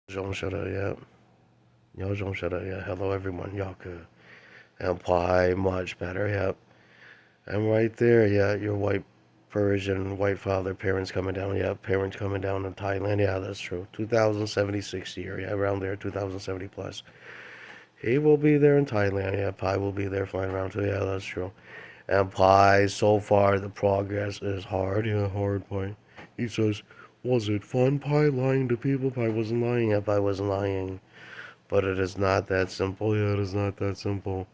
yeah. Yeah. Hello, everyone. Yaku. And Pi, much better, yep. And right there, yeah, your white Persian, white father, parents coming down, yeah, parents coming down in Thailand, yeah, that's true. 2076 year, yeah, around there, 2070 plus. He will be there in Thailand, yeah, Pi will be there flying around too, yeah, that's true. And Pi, so far, the progress is hard, yeah, hard, Pi. He says, was it fun, Pi, lying to people? Pi wasn't lying, yeah, Pi wasn't lying. But it is not that simple. Yeah, it is not that simple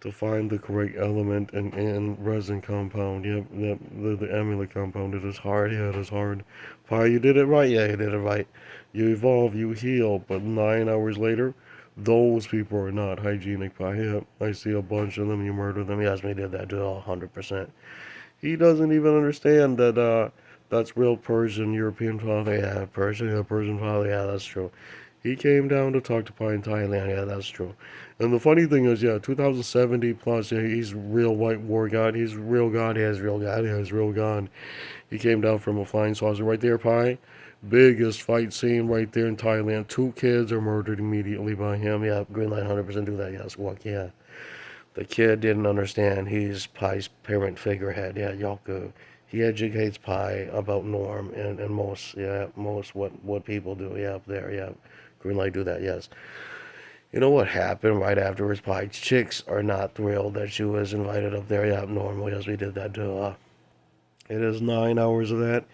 to find the correct element and resin compound. Yep, the amulette compound. It is hard. Yeah, it is hard. Pi, you did it right. Yeah, you did it right. You evolve, you heal, but 9 hours later, those people are not hygienic. Pi, yep, I see a bunch of them. You murder them. Yes, we did that to 100%. He doesn't even understand that. That's real Persian, European father. Yeah, Persian, yeah, Persian father. Yeah, that's true. He came down to talk to Pi in Thailand. Yeah, that's true. And the funny thing is, yeah, 2070 plus, yeah, he's real white war god. He's real god. He has real god. He has real god. He came down from a flying saucer right there, Pi. Biggest fight scene right there in Thailand. Two kids are murdered immediately by him. Yeah, Green Line 100% do that. Yes, walk. Yeah. The kid didn't understand. He's Pi's parent figurehead. Yeah, Yoko. He educates Pi about norm and most, yeah, most what people do. Yeah, up there. Yeah. Green Light do that. Yes. You know what happened right afterwards? Pie chicks are not thrilled that she was invited up there. Yeah, normally as we did that too. It is 9 hours of that.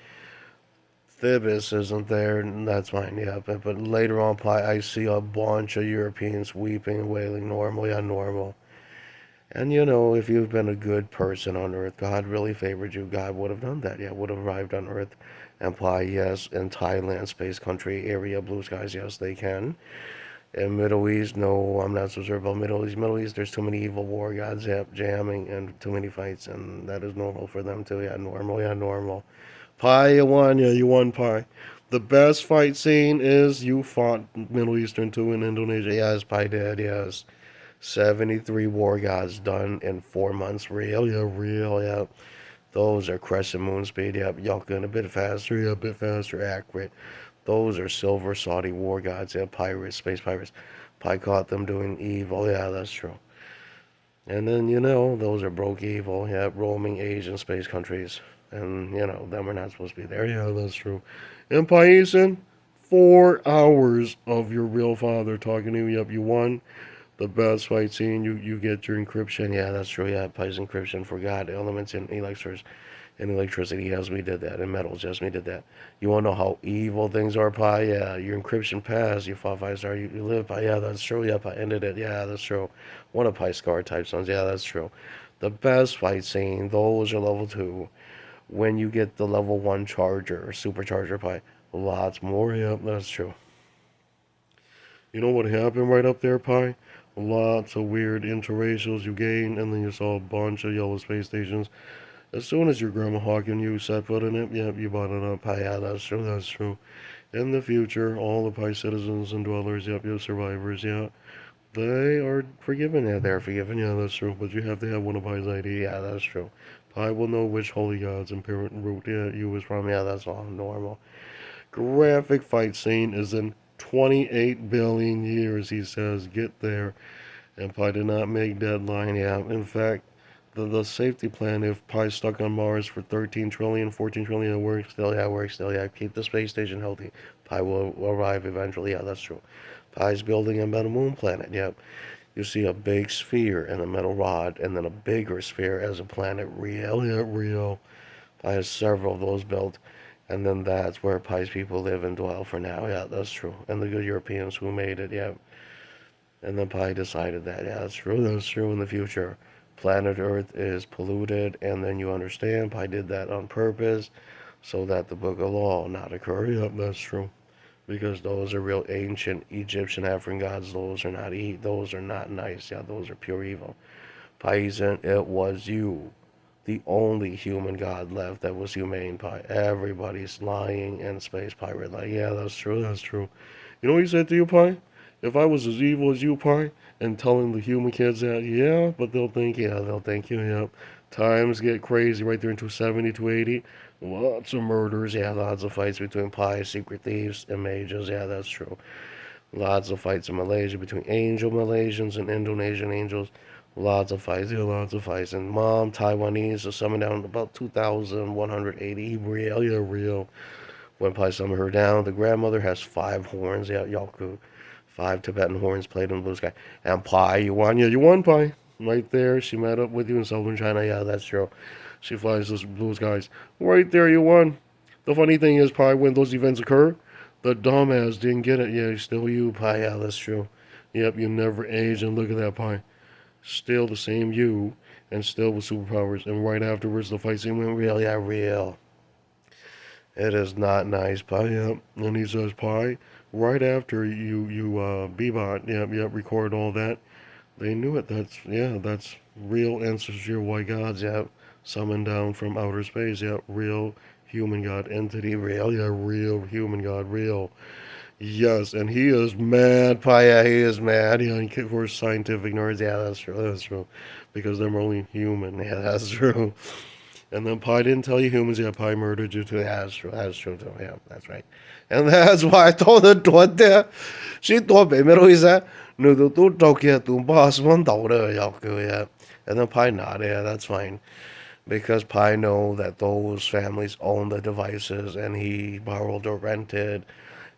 Thibis isn't there, and that's fine. Yeah, but later on, Pie, I see a bunch of Europeans weeping and wailing. Normal, yeah, normal. And you know, if you've been a good person on Earth, God really favored you. God would have done that. Yeah, would have arrived on Earth. And Pie, yes, in Thailand, space country area, blue skies, yes, they can. In Middle East, no, I'm not so sure about Middle East. Middle East, there's too many evil war gods jamming and too many fights, and that is normal for them too. Yeah, normal. Yeah, normal. Pi, you won. Yeah, you won, Pi. The best fight scene is you fought Middle Eastern too in Indonesia. Yes, Pi did. Yes, 73 war gods done in 4 months. Real. Yeah, real. Yeah. Those are crescent moon speed. Yep, Yelkin a bit faster. Yeah, a bit faster, accurate. Those are silver Saudi war gods. Yeah, pirates, space pirates. Pi caught them doing evil. Yeah, that's true. And then, you know, those are broke evil. Yeah, roaming Asian space countries. And, you know, them are not supposed to be there. Yeah, that's true. And Paisan, 4 hours of your real father talking to you. Yep, you won the best fight scene. You get your encryption. Yeah, that's true. Yeah, Pai's encryption for God, elements, and elixirs and electricity. Yes, we did that. And metals. Yes, we did that. You want to know how evil things are, Pi? Yeah, your encryption passed. You fought 5 star. You live, Pi. Yeah, that's true. Yeah, Pi ended it. Yeah, that's true. One of Pi scar type sons. Yeah, that's true. The best fight scene, those are level 2. When you get the level 1 charger or supercharger Pi, lots more. Yep, that's true. You know what happened right up there, Pi? Lots of weird interracials you gained, and then you saw a bunch of yellow space stations. As soon as your grandma Hawk and you set foot in it, yep, you bought it up. Yeah, that's true, that's true. In the future, all the Pi citizens and dwellers, yep, your survivors, yeah, they are forgiven. Yeah, they're forgiven. Yeah, that's true. But you have to have one of Pi's ID. Yeah, that's true. Pi will know which holy gods and parent root yeah, you was from. Yeah, that's all normal. Graphic fight scene is in 28 billion years, he says. Get there. And Pi did not make deadline. Yeah, in fact, the safety plan if Pi's stuck on Mars for 13 trillion, 14 trillion, it works still. Yeah, it works still. Yeah, keep the space station healthy. Pi will arrive eventually. Yeah, that's true. Pi's building a metal moon planet. Yep. You see a big sphere and a metal rod, and then a bigger sphere as a planet. Real, yeah, real. Pi has several of those built, and then that's where Pi's people live and dwell for now. Yeah, that's true. And the good Europeans who made it. Yeah, and then Pi decided that, yeah, that's true, that's true in the future. Planet Earth is polluted, and then you understand Pi did that on purpose so that the Book of Law not occur. Yep, that's true. Because those are real ancient Egyptian African gods. Those are not nice. Yeah, those are pure evil. Paisan, it was you, the only human god left that was humane. Pi. Everybody's lying and space pirate. Like, yeah, that's true. That's true. You know what he said to you, Pi? If I was as evil as you, Pi, and telling the human kids that, yeah, but they'll think, yeah, they'll think, yeah. Times get crazy right there into 70 to 80. Lots of murders, yeah, lots of fights between pies, secret thieves, and mages, yeah, that's true. Lots of fights in Malaysia between angel Malaysians and Indonesian angels. Lots of fights, yeah, lots of fights. And mom, Taiwanese, are summoned down about 2,180. Real, yeah, real. When Pai summoned her down, the grandmother has five horns, yeah, Yaku. Five Tibetan horns played in the blue sky. And Pai, you won, yeah, you won, Pai. Right there, she met up with you in southern China, yeah, that's true. She flies those blue skies. Right there, you won. The funny thing is, Pi, when those events occur, the dumbass didn't get it. Yeah, still you, Pi. Yeah, that's true. Yep, you never age, and look at that, Pi. Still the same you, and still with superpowers. And right afterwards, the fight scene went real. Yeah, real. It is not nice, Pi. Yep. And he says, Pi, right after you Bebot, yep, record all that. They knew it. That's real ancestral white gods. Yep, summoned down from outer space. Yep, real human god entity. Real, yeah, real human god. Real. Yes, and he is mad, Paya. He is mad. Yeah, and of course, scientific nerds. Yeah, that's true. That's true. Because they're only human. Yeah, that's true. And then Pi didn't tell you humans. Yeah, Pi murdered you too. Yeah, that's true. That's true too. Yeah, that's right. And that's why I told her to there. She told me, middle is that no, do talk yet. Do boss one dollar. Yeah. And then Pi nodded. Yeah, that's fine. Because Pi know that those families own the devices, and he borrowed or rented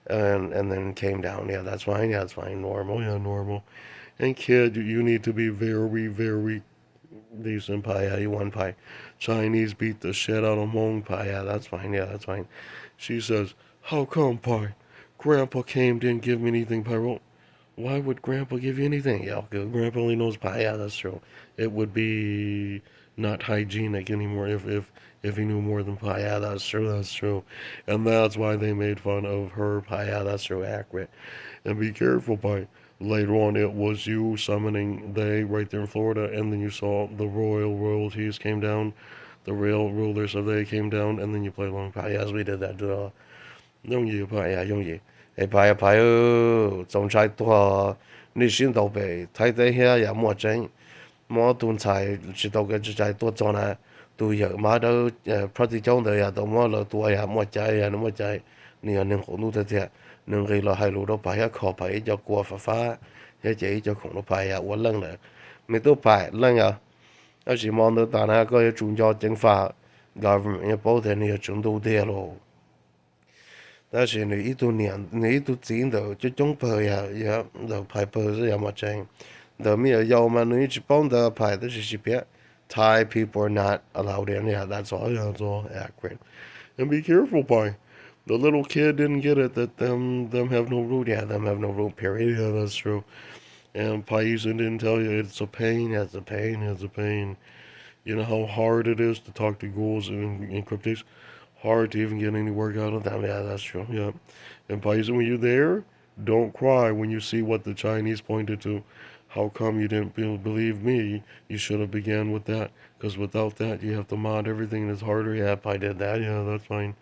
and then came down. Yeah, that's fine. Yeah, that's fine. Normal. Yeah, normal. And kid, you need to be very, very decent pie. Yeah, you won pie. Chinese beat the shit out of Hmong pie. Yeah, that's fine. Yeah, that's fine. She says, "How come pie? Grandpa came, didn't give me anything pie. Well, why would Grandpa give you anything? Yeah, good. Grandpa only knows pie. Yeah, that's true. It would be not hygienic anymore if he knew more than pie. Yeah, that's true. That's true. And that's why they made fun of her pie. Yeah, that's true. Accurate. And be careful, pie. Later on, it was you summoning they right there in Florida, and then you saw the royalties came down, the real rulers of they came down, and then you played along pie. Yes, we did that. Do 容易，容易，哎，白呀白哟，总裁多做呢，都有马都，不是中的呀，都么了，都呀，么在，你要能红路的铁，能给了海路都白呀靠白一脚过发发，也这一脚恐龙白呀，我愣了，没都白愣呀。要是忙的大那个要中交蒸发，government 也不得你就中白呀，也the piper 是要么真。The mere yo man you chipon the pie this is ship. Thai people are not allowed in. Yeah, that's all. Yeah, that's all accurate. And be careful, pie. The little kid didn't get it that them have no root. Yeah, them have no root. Period. Yeah, that's true. And Paisan didn't tell you it's a pain. It's a pain. It's a pain. You know how hard it is to talk to ghouls and cryptids. Hard to even get any work out of them. Yeah, that's true. Yeah. And Paisan, when you're there, don't cry when you see what the Chinese pointed to. How come you didn't believe me? You should have began with that. Because without that, you have to mod everything that's harder. Yeah, Pi did that. Yeah, that's fine.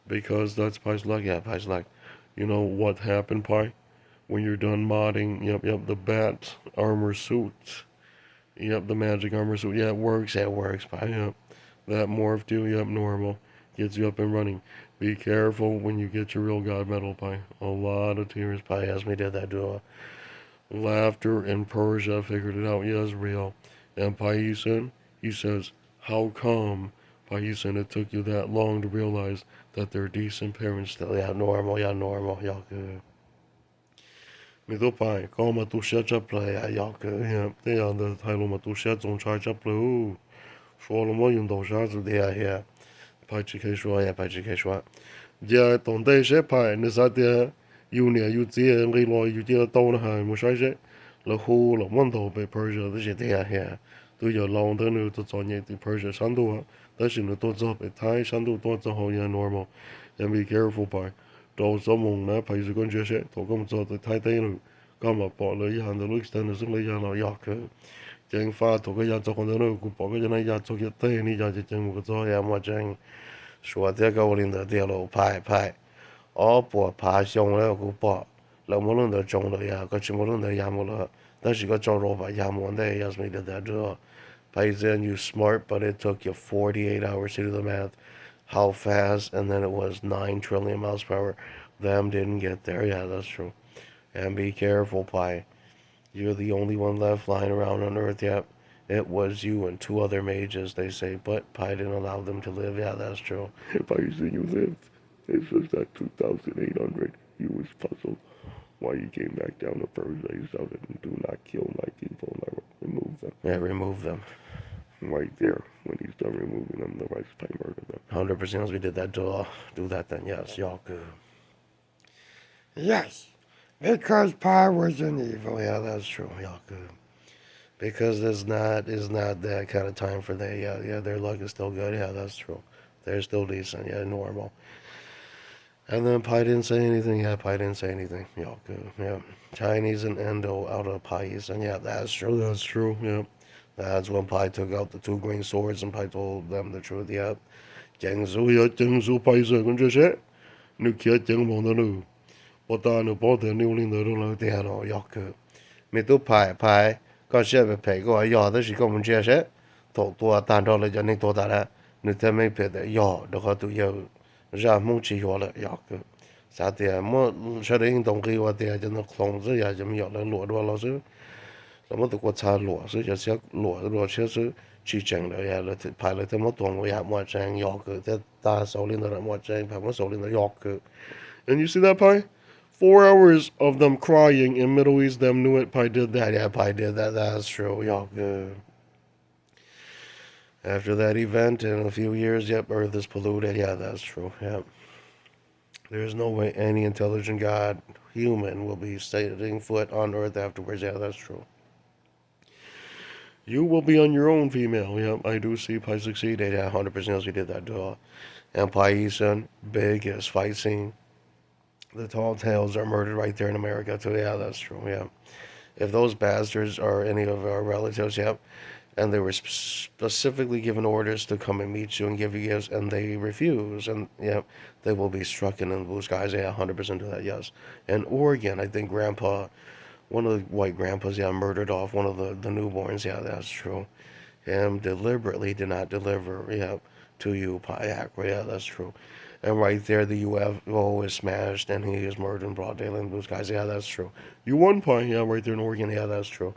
Because that's Pi's luck. Yeah, Pi's luck. You know what happened, Pi? When you're done modding, yep, the bat armor suit. Yep, the magic armor suit. Yeah, it works. Yeah, it works, Pi. Yep. That morphed you. Yep, normal. Gets you up and running. Be careful when you get your real god medal, Pi. A lot of tears. Pi asked me did that do laughter in Persia figured it out. Yes, real. And Paisan, he says, how come, Paisan, it took you that long to realize that they're decent parents still? Yeah, normal, yeah, normal, y'all good. Mi to pai, ko ma tu sha cha play, yeah, y'all good. Yeah, they are the title ma tu sha zong chai cha play. 说了么用豆沙子的呀，派去可以说呀，派去可以说。giờ tổng tế sẽ phải nên sao thì yêu nè yêu gì người lo yêu gì đâu nó hay một sai sẽ là hồ là món đồ về Persia đó sẽ thế à tôi giờ lâu đó nữa tôi chọn những Persia sáng đồ á đó là nó tôi cho về Thái sáng đồ tôi cho họ nhà normal and be careful by đâu số mong nè phải sự con chuyện sẽ tôi cũng cho tới Thái tây nữa có mà bỏ lấy hàng đó lúc đó nó xuống lấy hàng nó giọt cái chẳng pha tôi cái nhà cho con đó nữa cũng bỏ cái này nhà cho cái tây này nhà chỉ chẳng một cái cho nhà mà chẳng 说这个我领导电路派，哦不怕凶了个不，那么弄的中了呀，个什么弄的呀么了，但是个招肉吧呀么的呀是没得在这。Paisan, you smart, but it took you 48 hours to do the math. how fast, and then it was 9 trillion miles per hour. Them didn't get there. Yeah, that's true. And be careful, Pi. You're the only one left flying around on Earth. Yep. It was you and two other mages, they say, but Pi didn't allow them to live. Yeah, that's true. If I see you lived, it's just that 2,800. You was puzzled why you came back down to first. They shouted and do not kill my people. And I remove them. Yeah, remove them. Right there. When he's done removing them, the rest I murder them. 100% as we did that, do that then. Yes, y'all could. Yes, because Pi was an evil. Oh, yeah, that's true. Y'all could. Because it's not that kind of time for they. Yeah, their luck is still good. Yeah, that's true. They're still decent. Yeah, normal. And then Pi didn't say anything. Yeah, Pi didn't say anything. Y'all good. Yeah. Chinese and Endo out of Pais. And yeah, that's true. That's true. Yeah. That's when Pi took out the two green swords and Pi told them the truth. Yeah. Jiangsu ya Jiangsu Pai se con这些. Nu kia Jiang Wang de nu. 我大nu包的牛领的都老点了。y'all good. 咪都Pi có sẽ bị phải gọi giờ đó chỉ có một chia sẻ. Tổ tua tan đó là cho nên tổ ta là. Nếu thế mấy phải để giờ đó có tụi giờ ra mong chỉ giờ là y'all good. Sao thì mà sau đấy hành động khi qua thì cho nó không dễ ya cho mình là lúa đó là chứ là mà tụi có cha lúa chứ cho sẽ lúa chứ chứ chỉ chẳng là ya là phải là thế mà tuồng ya mà chẳng yọ cứ thế ta số lên đó là mà chẳng phải mà số lên đó yọ cứ. And you see that, Pi? 4 hours of them crying in Middle East, them knew it. Pi did that. Yeah, Pi did that. That's true. Y'all good. After that event, in a few years, yep, Earth is polluted. Yeah, that's true. Yep. There's no way any intelligent God, human, will be setting foot on Earth afterwards. Yeah, that's true. You will be on your own, female. Yep, I do see Pi succeeded. Yeah, 100% as we did that to and Paisan, biggest fight scene. The tall tales are murdered right there in America too. Yeah, that's true. Yeah. If those bastards are any of our relatives, yep, and they were specifically given orders to come and meet you and give you gifts, and they refuse, and yep, they will be struck in the blue skies. Yeah, 100% do that. Yes. And Oregon, I think Grandpa, one of the white grandpas, yeah, murdered off one of the newborns. Yeah, that's true. Him deliberately did not deliver. Yeah, to you, Payak. Yeah, that's true. And right there, the UFO is smashed, and he is murdered in broad daylight in blue skies. Yeah, that's true. You won, Pi. Yeah, right there in Oregon. Yeah, that's true.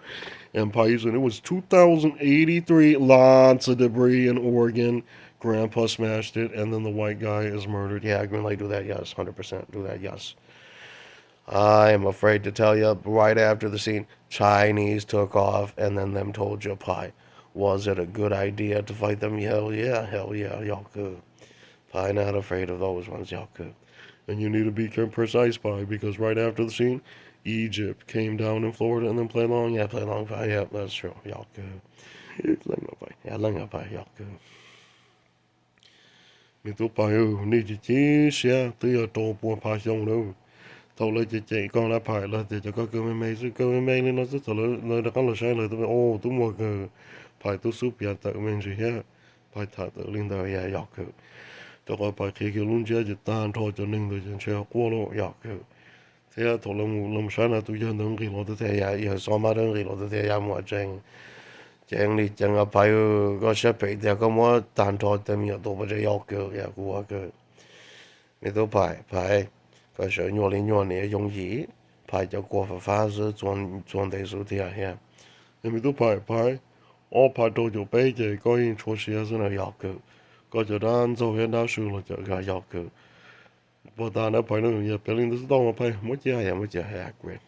And Pi said it was 2,083. Lots of debris in Oregon. Grandpa smashed it, and then the white guy is murdered. Yeah, green light, do that. Yes, 100% do that. Yes. I am afraid to tell you, right after the scene, Chinese took off, and then them told you, Pi, was it a good idea to fight them? Hell yeah, y'all could. Pi not afraid of those ones, y'all could. And you need to be precise, Pi, because right after the scene, Egypt came down in Florida and then play along. Yeah, play along, Pi. Yeah, that's true. Y'all could. Yeah, länge, Pi. Y'all could. Mình tụi Pi nị chỉ xe từ ở tổ buồn Pi xong đâu. Thầu lời chỉ con là Pi là để cho có cơ mấy nên nó rất lời đã có lời sai lời tụi ô tụi một Pi tụi súp ya tự mình gì hết. Pi thả tự linh đời. Yeah, y'all could. Tôi có Pi khi cái luôn chơi chỉ tan thôi cho nên tôi chân chơi qua luôn. Y'all could. Thế à, thầu làm sai là tụi dân đừng kỳ lọt thế ya, giờ số mà đừng kỳ lọt thế ya mua chèn đi chèn ở Pi có sẽ bị thế có mua tan thôi tem nhiều đồ bây giờ y'all could. Yeah, của could. Mình tụi Pi có sẽ nhỏ này dùng gì? Pi cho qua phá sự chuẩn đại số thế ya. Mình tụi Pi ô Pi đồ cho bé chơi có yên chúa xe nó y'all could. có cho đàn dâu hiện đa sự là cho y'all could. But then I know you're building this down, I pay much, yeah, much, yeah, great.